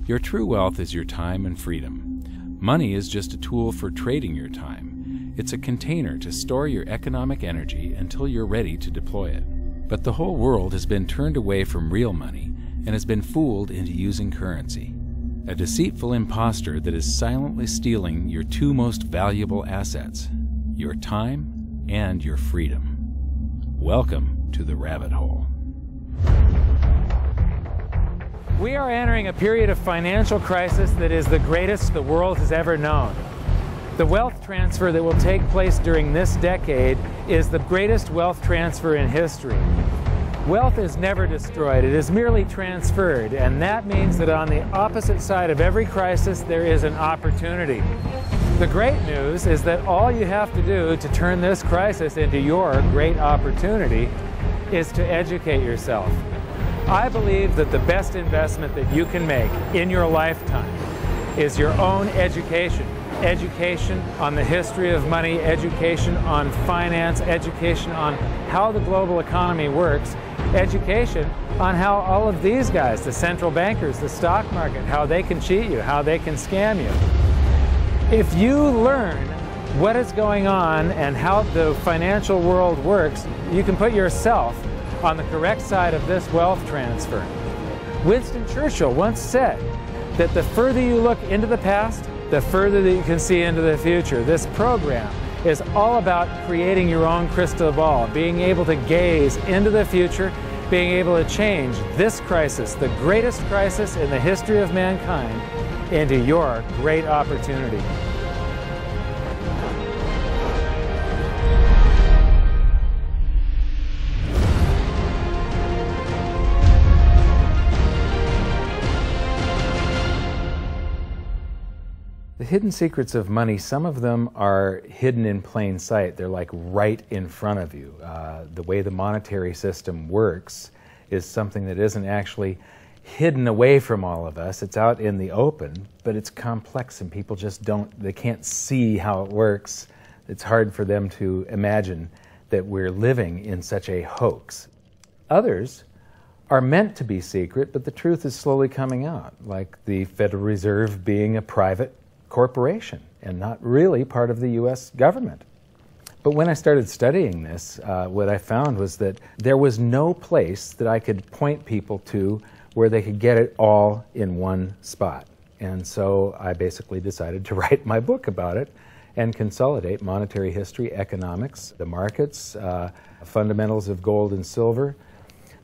Your true wealth is your time and freedom. Money is just a tool for trading your time. It's a container to store your economic energy until you're ready to deploy it. But the whole world has been turned away from real money and has been fooled into using currency. A deceitful impostor that is silently stealing your two most valuable assets, your time and your freedom. Welcome to the rabbit hole. We are entering a period of financial crisis that is the greatest the world has ever known. The wealth transfer that will take place during this decade is the greatest wealth transfer in history. Wealth is never destroyed, it is merely transferred, and that means that on the opposite side of every crisis there is an opportunity. The great news is that all you have to do to turn this crisis into your great opportunity is to educate yourself. I believe that the best investment that you can make in your lifetime is your own education. Education on the history of money, education on finance, education on how the global economy works, education on how all of these guys, the central bankers, the stock market, how they can cheat you, how they can scam you. If you learn what is going on and how the financial world works, you can put yourself on the correct side of this wealth transfer. Winston Churchill once said that the further you look into the past, the further that you can see into the future. This program is all about creating your own crystal ball, being able to gaze into the future, being able to change this crisis, the greatest crisis in the history of mankind, into your great opportunity. The hidden secrets of money, some of them are hidden in plain sight. They're like right in front of you. The way the monetary system works is something that isn't actually hidden away from all of us. It's out in the open, but it's complex and people just they can't see how it works. It's hard for them to imagine that we're living in such a hoax. Others are meant to be secret, but the truth is slowly coming out, like the Federal Reserve being a private corporation and not really part of the U.S. government. But when I started studying this, what I found was that there was no place that I could point people to where they could get it all in one spot. And so I basically decided to write my book about it and consolidate monetary history, economics, the markets, fundamentals of gold and silver.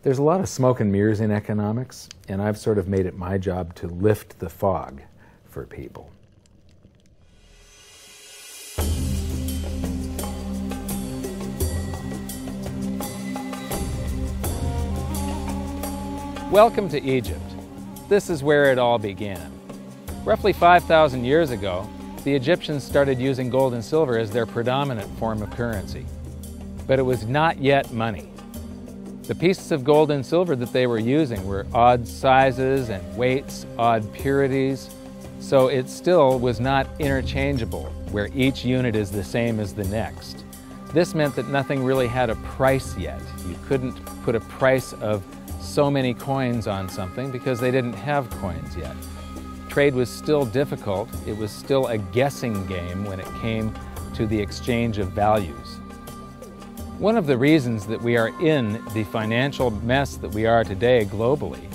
There's a lot of smoke and mirrors in economics, and I've sort of made it my job to lift the fog for people. Welcome to Egypt. This is where it all began. Roughly 5,000 years ago, the Egyptians started using gold and silver as their predominant form of currency. But it was not yet money. The pieces of gold and silver that they were using were odd sizes and weights, odd purities, so it still was not interchangeable, where each unit is the same as the next. This meant that nothing really had a price yet. You couldn't put a price of so many coins on something because they didn't have coins yet. Trade was still difficult. It was still a guessing game when it came to the exchange of values. One of the reasons that we are in the financial mess that we are today globally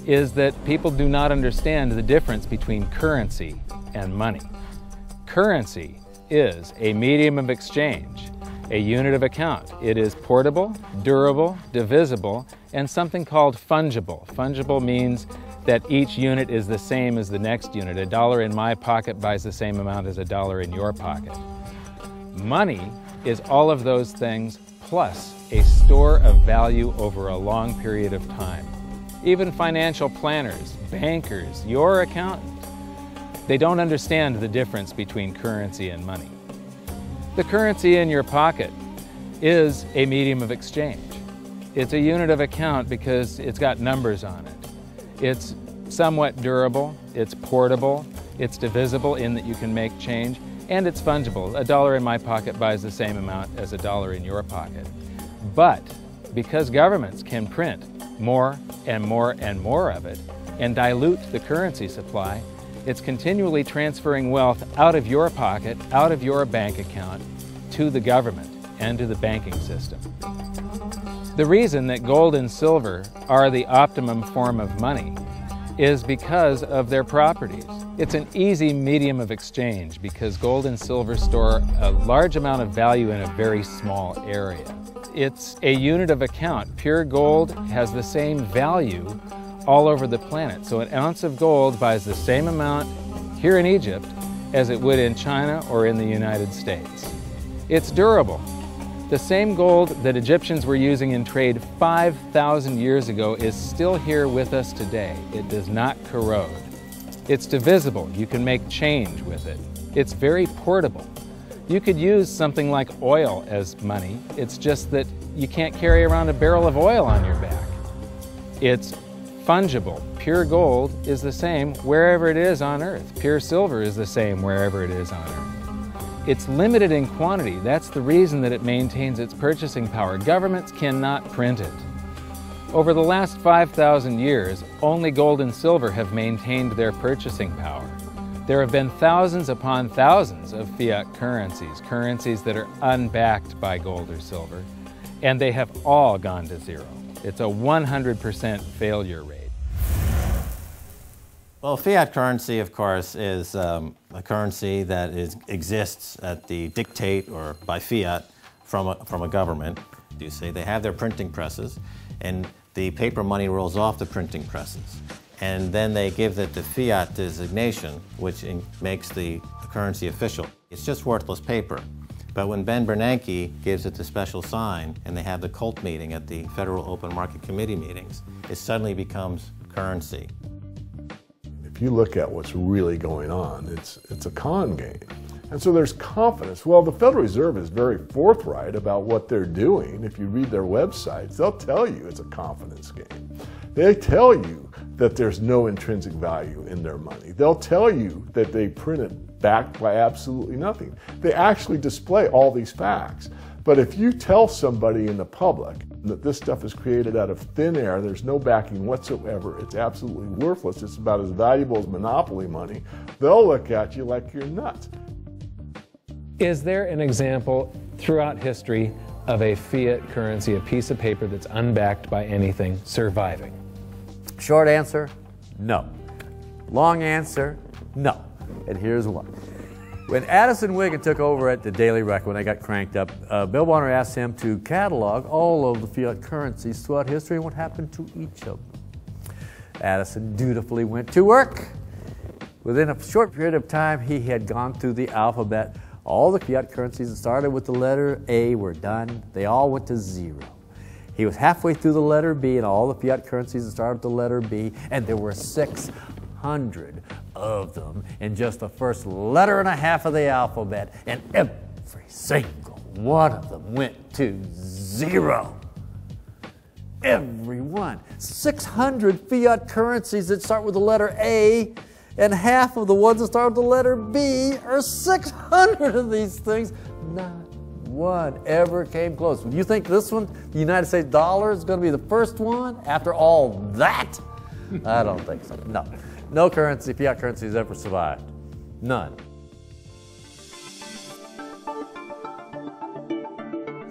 is that people do not understand the difference between currency and money. Currency is a medium of exchange, a unit of account. It is portable, durable, divisible, and something called fungible. Fungible means that each unit is the same as the next unit. A dollar in my pocket buys the same amount as a dollar in your pocket. Money is all of those things plus a store of value over a long period of time. Even financial planners, bankers, your accountant, they don't understand the difference between currency and money. The currency in your pocket is a medium of exchange. It's a unit of account because it's got numbers on it. It's somewhat durable, it's portable, it's divisible in that you can make change, and it's fungible. A dollar in my pocket buys the same amount as a dollar in your pocket. But because governments can print more and more and more of it, and dilute the currency supply, it's continually transferring wealth out of your pocket, out of your bank account, to the government and to the banking system. The reason that gold and silver are the optimum form of money is because of their properties. It's an easy medium of exchange because gold and silver store a large amount of value in a very small area. It's a unit of account. Pure gold has the same value all over the planet. So an ounce of gold buys the same amount here in Egypt as it would in China or in the United States. It's durable. The same gold that Egyptians were using in trade 5,000 years ago is still here with us today. It does not corrode. It's divisible. You can make change with it. It's very portable. You could use something like oil as money. It's just that you can't carry around a barrel of oil on your back. It's fungible. Pure gold is the same wherever it is on Earth. Pure silver is the same wherever it is on Earth. It's limited in quantity. That's the reason that it maintains its purchasing power. Governments cannot print it. Over the last 5,000 years, only gold and silver have maintained their purchasing power. There have been thousands upon thousands of fiat currencies, currencies that are unbacked by gold or silver, and they have all gone to zero. It's a 100% failure rate. Well, fiat currency, of course, is a currency that exists at the dictate or by fiat from a government. You say they have their printing presses, and the paper money rolls off the printing presses. And then they give it the fiat designation, which makes the currency official. It's just worthless paper. But when Ben Bernanke gives it the special sign, and they have the cult meeting at the Federal Open Market Committee meetings, it suddenly becomes currency. If you look at what's really going on, it's a con game. And so there's confidence. Well, the Federal Reserve is very forthright about what they're doing. If you read their websites, they'll tell you it's a confidence game. They tell you that there's no intrinsic value in their money. They'll tell you that they print it backed by absolutely nothing. They actually display all these facts. But if you tell somebody in the public that this stuff is created out of thin air, there's no backing whatsoever, it's absolutely worthless, it's about as valuable as monopoly money, they'll look at you like you're nuts. Is there an example throughout history of a fiat currency, a piece of paper that's unbacked by anything, surviving? Short answer, no. Long answer, no. And here's why. When Addison Wiggin took over at the Daily Record, when they got cranked up, Bill Warner asked him to catalog all of the fiat currencies throughout history and what happened to each of them. Addison dutifully went to work. Within a short period of time, he had gone through the alphabet. All the fiat currencies that started with the letter A were done. They all went to zero. He was halfway through the letter B, and all the fiat currencies that started with the letter B, and there were 600 of them in just the first letter and a half of the alphabet, and every single one of them went to zero. Every one. 600 fiat currencies that start with the letter A, and half of the ones that start with the letter B are 600 of these things. Not one ever came close. Would you think this one, the United States dollar, is going to be the first one after all that? I don't think so. No. No currency, fiat currency has ever survived. None.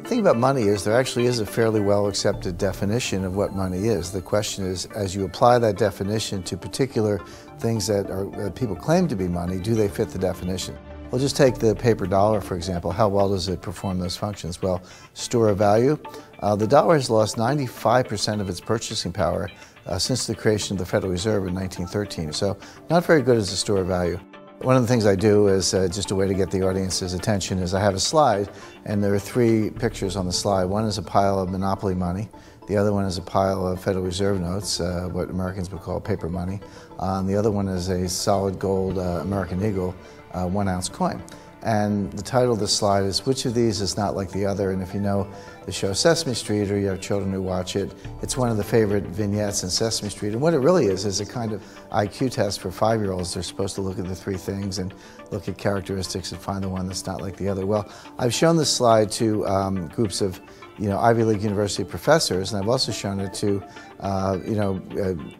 The thing about money is there actually is a fairly well accepted definition of what money is. The question is, as you apply that definition to particular things that people claim to be money, do they fit the definition? We'll just take the paper dollar, for example. How well does it perform those functions? Well, store of value. The dollar has lost 95% of its purchasing power since the creation of the Federal Reserve in 1913. So not very good as a store of value. One of the things I do is just a way to get the audience's attention is I have a slide, and there are 3 pictures on the slide. One is a pile of monopoly money. The other one is a pile of Federal Reserve notes, what Americans would call paper money. The other one is a solid gold American Eagle 1-ounce coin. And the title of the slide is, which of these is not like the other? And if you know the show Sesame Street, or you have children who watch it, it's one of the favorite vignettes in Sesame Street. And what it really is a kind of IQ test for 5-year-olds. They're supposed to look at the 3 things and look at characteristics and find the one that's not like the other. Well, I've shown this slide to groups of Ivy League University professors, and I've also shown it to,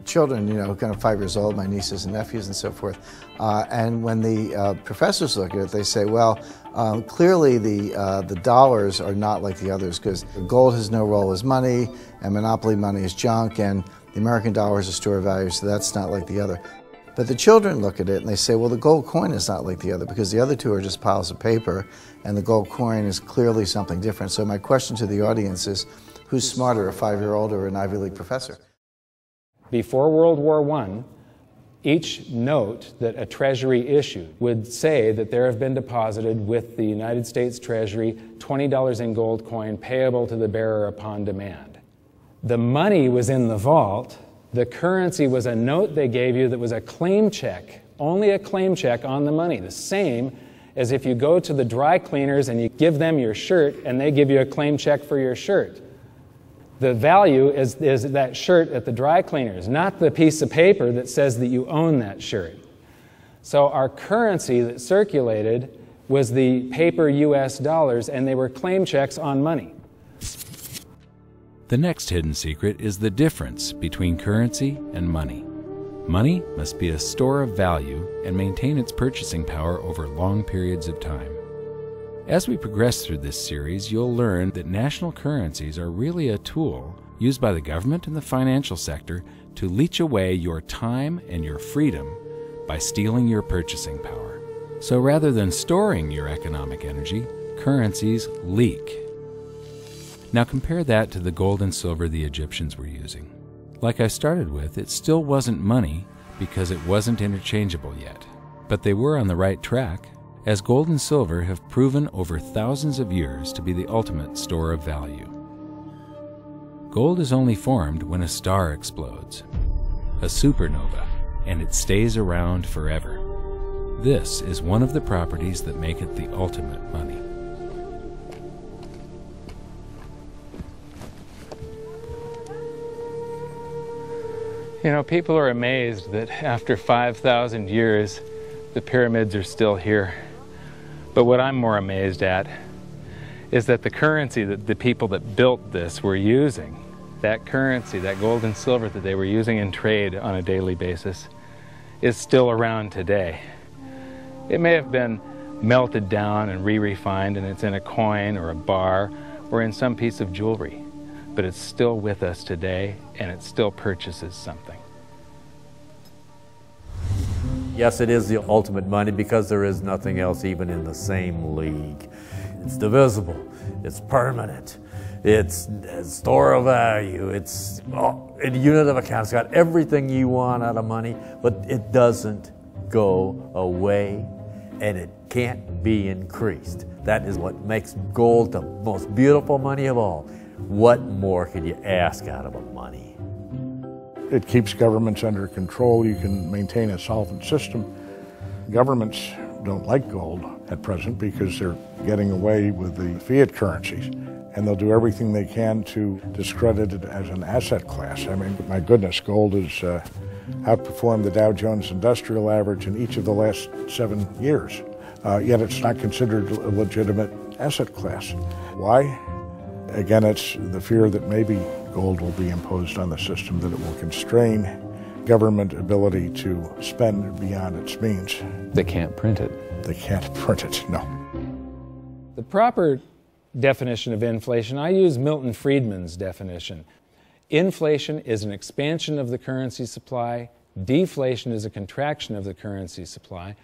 children, kind of 5 years old, my nieces and nephews and so forth. And when the professors look at it, they say, well, clearly the dollars are not like the others because gold has no role as money, and monopoly money is junk, and the American dollar is a store of value, so that's not like the other. But the children look at it and they say, well, the gold coin is not like the other because the other two are just piles of paper and the gold coin is clearly something different. So my question to the audience is, who's smarter, a 5-year-old or an Ivy League professor? Before World War I, each note that a Treasury issued would say that there have been deposited with the United States Treasury $20 in gold coin payable to the bearer upon demand. The money was in the vault. The currency was a note they gave you that was a claim check, only a claim check on the money, the same as if you go to the dry cleaners and you give them your shirt and they give you a claim check for your shirt. The value is that shirt at the dry cleaners, not the piece of paper that says that you own that shirt. So our currency that circulated was the paper US dollars, and they were claim checks on money. The next hidden secret is the difference between currency and money. Money must be a store of value and maintain its purchasing power over long periods of time. As we progress through this series, you'll learn that national currencies are really a tool used by the government and the financial sector to leech away your time and your freedom by stealing your purchasing power. So rather than storing your economic energy, currencies leak. Now compare that to the gold and silver the Egyptians were using. Like I started with, it still wasn't money because it wasn't interchangeable yet. But they were on the right track, as gold and silver have proven over thousands of years to be the ultimate store of value. Gold is only formed when a star explodes, a supernova, and it stays around forever. This is one of the properties that make it the ultimate money. People are amazed that after 5,000 years, the pyramids are still here. But what I'm more amazed at is that the currency that the people that built this were using, that currency, that gold and silver that they were using in trade on a daily basis, is still around today. It may have been melted down and re-refined, and it's in a coin or a bar or in some piece of jewelry, but it's still with us today, and it still purchases something. Yes, it is the ultimate money because there is nothing else even in the same league. It's divisible, it's permanent, it's a store of value, it's a unit of account. It's got everything you want out of money, but it doesn't go away, and it can't be increased. That is what makes gold the most beautiful money of all. What more could you ask out of a money? It keeps governments under control. You can maintain a solvent system. Governments don't like gold at present because they're getting away with the fiat currencies, and they'll do everything they can to discredit it as an asset class. I mean, my goodness, gold has outperformed the Dow Jones Industrial Average in each of the last 7 years, yet it's not considered a legitimate asset class. Why? Again, it's the fear that maybe gold will be imposed on the system, that it will constrain government ability to spend beyond its means. They can't print it. They can't print it, no. The proper definition of inflation, I use Milton Friedman's definition. Inflation is an expansion of the currency supply. Deflation is a contraction of the currency supply.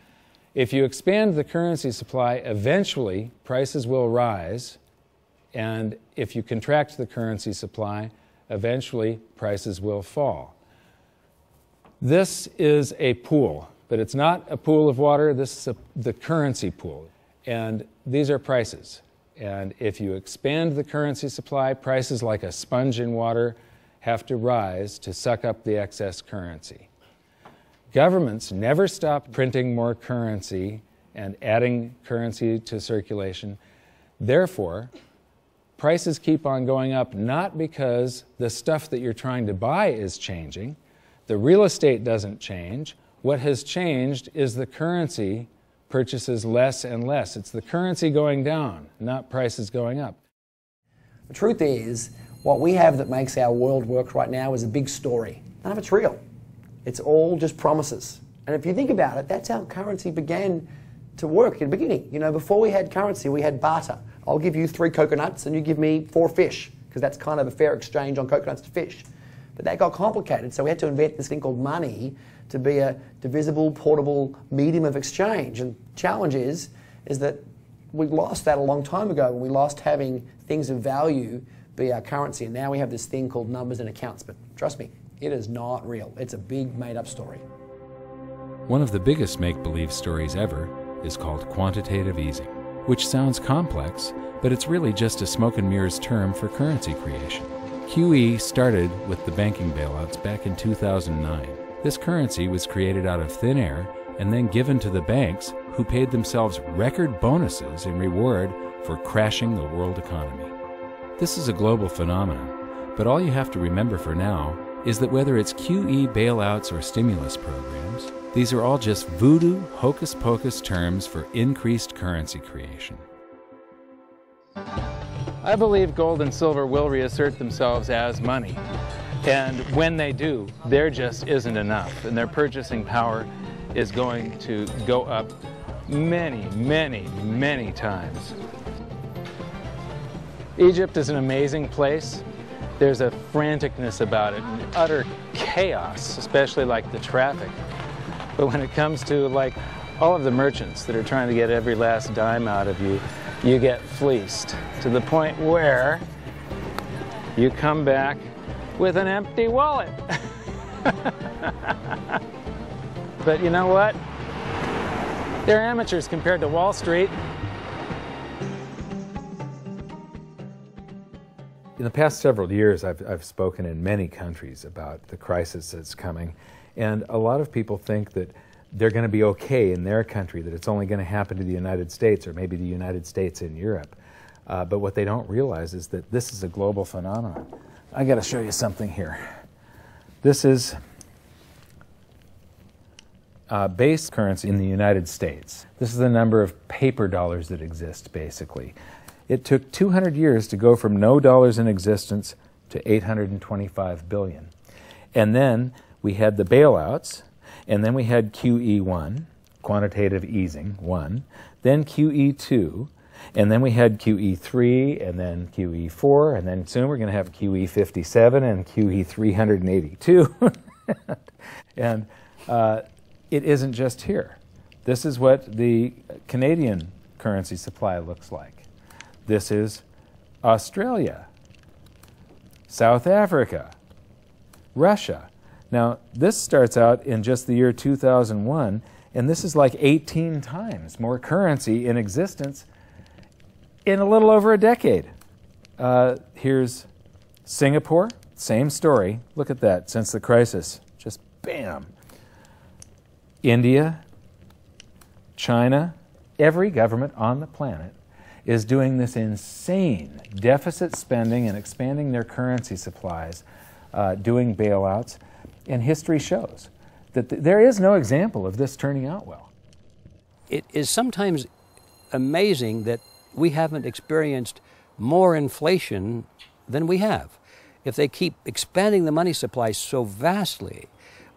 If you expand the currency supply, eventually prices will rise. And if you contract the currency supply, eventually prices will fall. This is a pool, but it's not a pool of water. This is the currency pool. And these are prices. And if you expand the currency supply, prices like a sponge in water have to rise to suck up the excess currency. Governments never stop printing more currency and adding currency to circulation. Therefore, prices keep on going up, not because the stuff that you're trying to buy is changing. The real estate doesn't change. What has changed is the currency purchases less and less. It's the currency going down, not prices going up. The truth is, what we have that makes our world work right now is a big story. None of it's real. It's all just promises. And if you think about it, that's how currency began to work in the beginning. You know, before we had currency, we had barter. I'll give you 3 coconuts and you give me 4 fish, because that's kind of a fair exchange on coconuts to fish. But that got complicated, so we had to invent this thing called money to be a divisible, portable medium of exchange. And the challenge is that we lost that a long time ago when we lost having things of value be our currency. And now we have this thing called numbers and accounts. But trust me, it is not real. It's a big made-up story. One of the biggest make-believe stories ever is called quantitative easing, which sounds complex, but it's really just a smoke and mirrors term for currency creation. QE started with the banking bailouts back in 2009. This currency was created out of thin air and then given to the banks, who paid themselves record bonuses in reward for crashing the world economy. This is a global phenomenon, but all you have to remember for now is that whether it's QE bailouts or stimulus programs, these are all just voodoo, hocus-pocus terms for increased currency creation. I believe gold and silver will reassert themselves as money. And when they do, there just isn't enough. And their purchasing power is going to go up many, many, many times. Egypt is an amazing place. There's a franticness about it, and utter chaos, especially like the traffic. But when it comes to like all of the merchants that are trying to get every last dime out of you, you get fleeced to the point where you come back with an empty wallet. But you know what? They're amateurs compared to Wall Street. In the past several years, I've spoken in many countries about the crisis that's coming, and a lot of people think that they're going to be okay in their country, that it's only going to happen to the United States or maybe the United States in Europe. But what they don't realize is that this is a global phenomenon. I got to show you something here. This is base currency in the United States. This is the number of paper dollars that exist, basically. It took 200 years to go from no dollars in existence to 825 billion. And then we had the bailouts, and then we had QE1, quantitative easing 1, then QE2, and then we had QE3, and then QE4, and then soon we're going to have QE57 and QE382. And it isn't just here. This is what the Canadian currency supply looks like. This is Australia, South Africa, Russia. Now, this starts out in just the year 2001, and this is like 18 times more currency in existence in a little over a decade. Here's Singapore, same story. Look at that, since the crisis, just bam. India, China, every government on the planet is doing this insane deficit spending and expanding their currency supplies, doing bailouts, and history shows that there is no example of this turning out well. It is sometimes amazing that we haven't experienced more inflation than we have. If they keep expanding the money supply so vastly,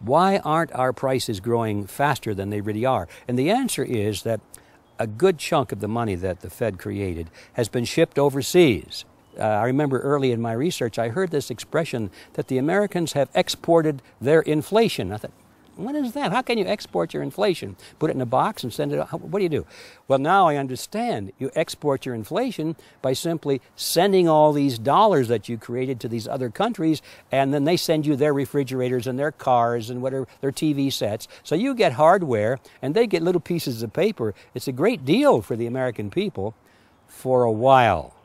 why aren't our prices growing faster than they really are? And the answer is that a good chunk of the money that the Fed created has been shipped overseas. I remember early in my research, I heard this expression that the Americans have exported their inflation. I thought, what is that? How can you export your inflation? Put it in a box and send it out? What do you do? Well, now I understand. You export your inflation by simply sending all these dollars that you created to these other countries, and then they send you their refrigerators and their cars and whatever, their TV sets. So you get hardware, and they get little pieces of paper. It's a great deal for the American people for a while.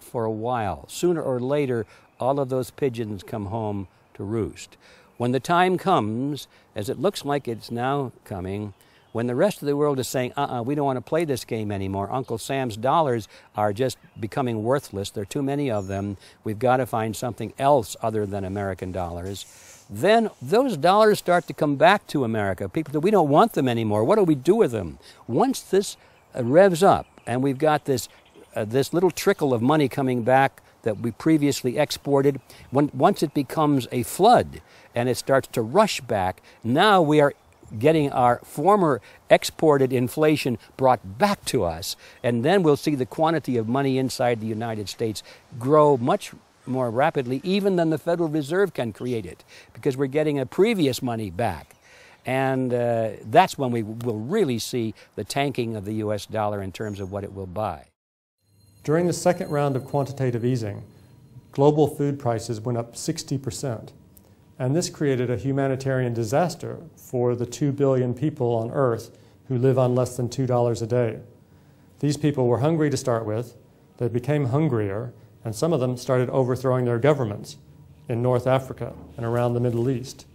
For a while. Sooner or later, all of those pigeons come home to roost. When the time comes, as it looks like it's now coming, when the rest of the world is saying, we don't want to play this game anymore, Uncle Sam's dollars are just becoming worthless, there are too many of them, we've got to find something else other than American dollars, then those dollars start to come back to America. People say, we don't want them anymore, what do we do with them? Once this revs up, and we've got this little trickle of money coming back that we previously exported, once it becomes a flood and it starts to rush back, now we are getting our former exported inflation brought back to us, and then we'll see the quantity of money inside the United States grow much more rapidly even than the Federal Reserve can create it, because we're getting a previous money back. And that's when we will really see the tanking of the US dollar in terms of what it will buy. During the second round of quantitative easing, global food prices went up 60%. And this created a humanitarian disaster for the 2 billion people on Earth who live on less than $2 a day. These people were hungry to start with, they became hungrier, and some of them started overthrowing their governments in North Africa and around the Middle East.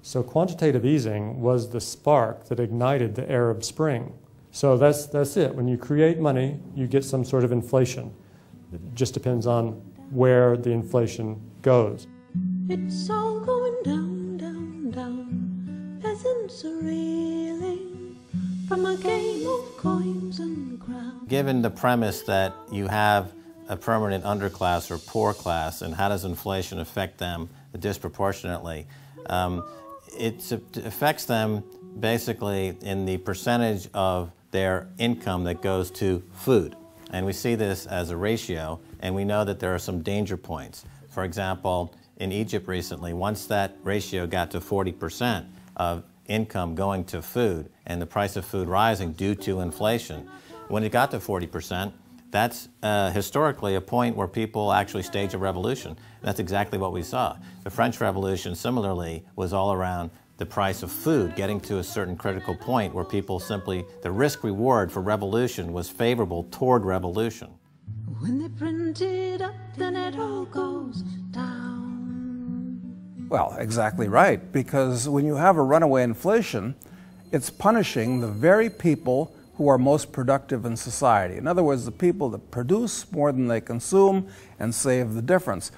So quantitative easing was the spark that ignited the Arab Spring. So that's it. When you create money, you get some sort of inflation. It just depends on where the inflation goes. It's all going down, down, down. Peasants are reeling from a game of coins and crowns. Given the premise that you have a permanent underclass or poor class, and how does inflation affect them disproportionately, it affects them basically in the percentage of their income that goes to food. And we see this as a ratio, and we know that there are some danger points. For example, in Egypt recently, once that ratio got to 40% of income going to food and the price of food rising due to inflation, when it got to 40%, that's historically a point where people actually stage a revolution. That's exactly what we saw. The French Revolution, similarly, was all around the price of food getting to a certain critical point where people simply, the risk-reward for revolution was favorable toward revolution. When they print it up, then it all goes down. Well, exactly right, because when you have a runaway inflation, it's punishing the very people who are most productive in society. In other words, the people that produce more than they consume and save the difference.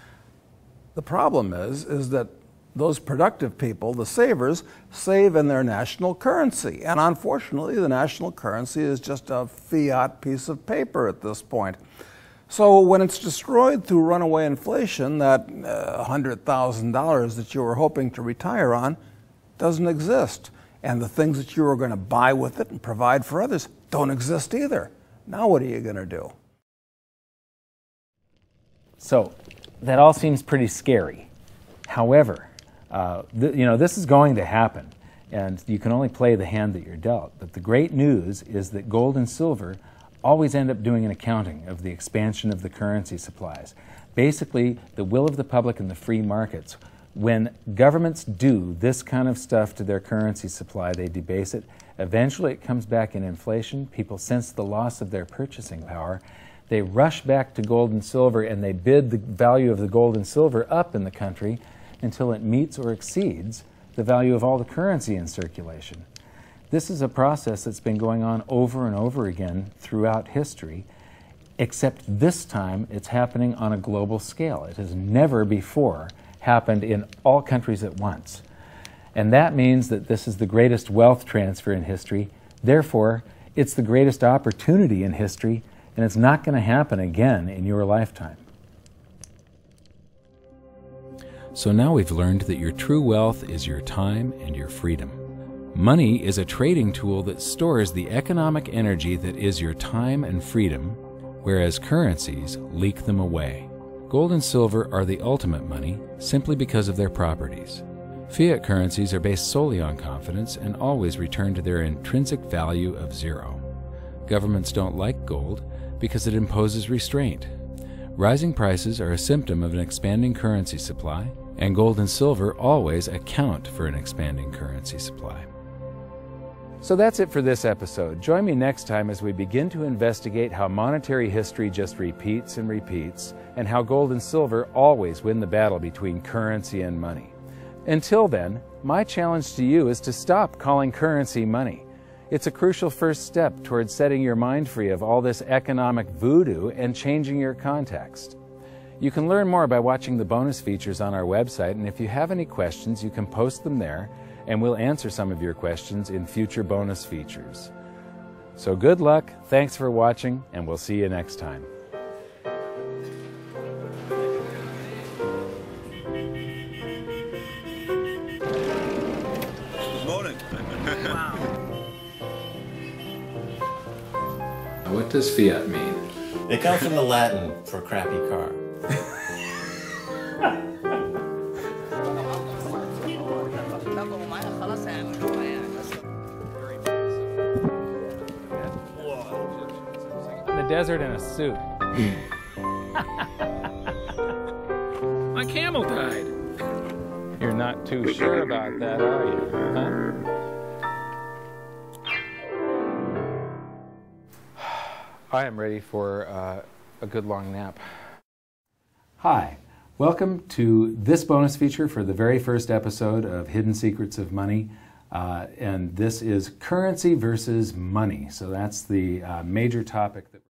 The problem is that those productive people, the savers, save in their national currency. And unfortunately, the national currency is just a fiat piece of paper at this point. So when it's destroyed through runaway inflation, that $100,000 that you were hoping to retire on doesn't exist. And the things that you were going to buy with it and provide for others don't exist either. Now what are you going to do? So that all seems pretty scary. However, this is going to happen, and you can only play the hand that you're dealt. But the great news is that gold and silver always end up doing an accounting of the expansion of the currency supplies. Basically, the will of the public and the free markets. When governments do this kind of stuff to their currency supply, they debase it. Eventually, it comes back in inflation. People sense the loss of their purchasing power. They rush back to gold and silver, and they bid the value of the gold and silver up in the country until it meets or exceeds the value of all the currency in circulation. This is a process that's been going on over and over again throughout history, except this time it's happening on a global scale. It has never before happened in all countries at once. And that means that this is the greatest wealth transfer in history. Therefore, it's the greatest opportunity in history, and it's not going to happen again in your lifetime. So now we've learned that your true wealth is your time and your freedom. Money is a trading tool that stores the economic energy that is your time and freedom, whereas currencies leak them away. Gold and silver are the ultimate money simply because of their properties. Fiat currencies are based solely on confidence and always return to their intrinsic value of zero. Governments don't like gold because it imposes restraint. Rising prices are a symptom of an expanding currency supply, and gold and silver always account for an expanding currency supply. So that's it for this episode. Join me next time as we begin to investigate how monetary history just repeats and repeats, and how gold and silver always win the battle between currency and money. Until then, my challenge to you is to stop calling currency money. It's a crucial first step towards setting your mind free of all this economic voodoo and changing your context. You can learn more by watching the bonus features on our website, and if you have any questions, you can post them there, and we'll answer some of your questions in future bonus features. So good luck, thanks for watching, and we'll see you next time. does fiat mean? It comes from the Latin for crappy car. In the desert in a suit. My camel died. You're not too sure about that, are you? Huh? I am ready for a good long nap. Hi, welcome to this bonus feature for the very first episode of Hidden Secrets of Money. And this is currency versus money. So that's the major topic that